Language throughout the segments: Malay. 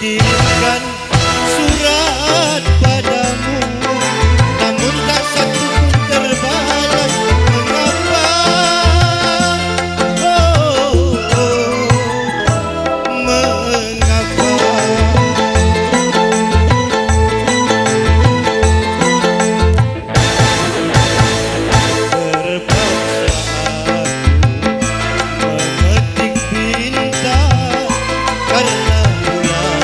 kirimkan surat padamu, namun tak satu pun terbalas. Mengapa? Mengapa? Terpaksa aku memetik bintang karena bulan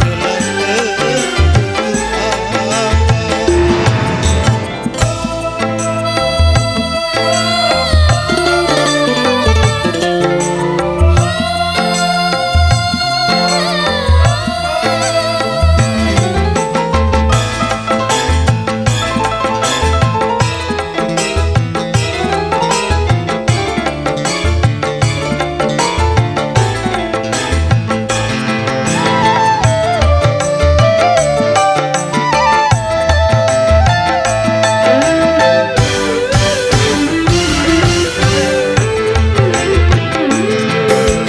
telah tertutup awan.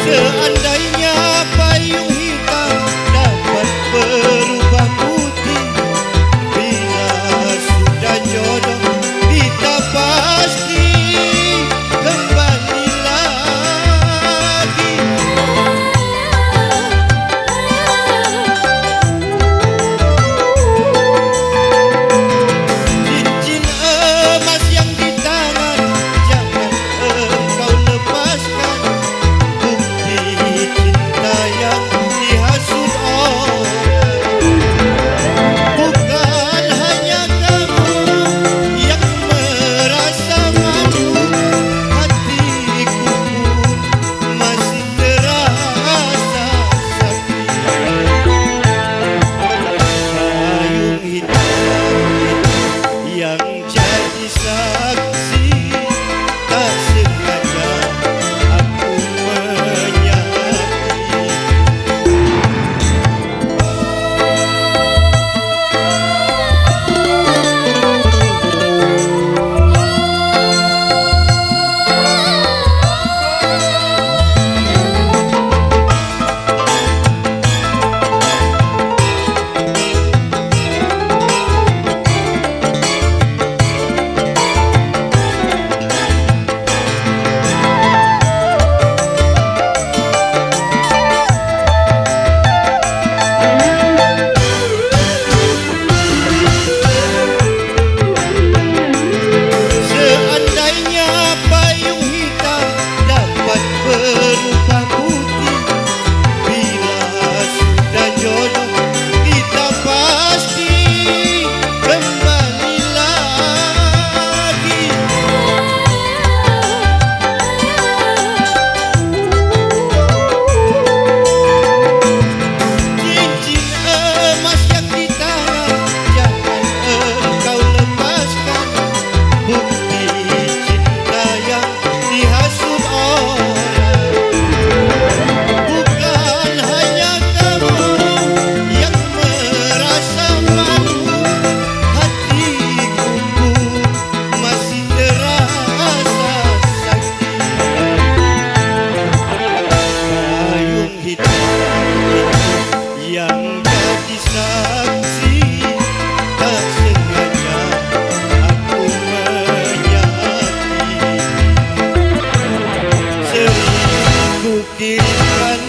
Seandainya payung hitam dapat berubah putih, bila sudah jodoh kita pasti kembali lagi. Cincin emas yang di tangan jangan engkau lepaskan, bukti cinta yang dihasut orang. Bukan hanya kamu yang merasa malu, hatiku pun masih terasa sakit. Payung hitam yang jadi saksi, tak sengaja aku menyakiti. Seandainya payung hitam dapat berubah putih, bila sudah jodoh kita pasti kembali lagi. Cincin emas yang di tangan jangan engkau lepaskan, bukti cinta yang dihasut orang. Bukan hanya kamu yang merasa malu, hatiku pun masih terasa sakit. Payung hitam yang jadi saksi, tak sengaja aku menyakiti. Sering ku kirimkan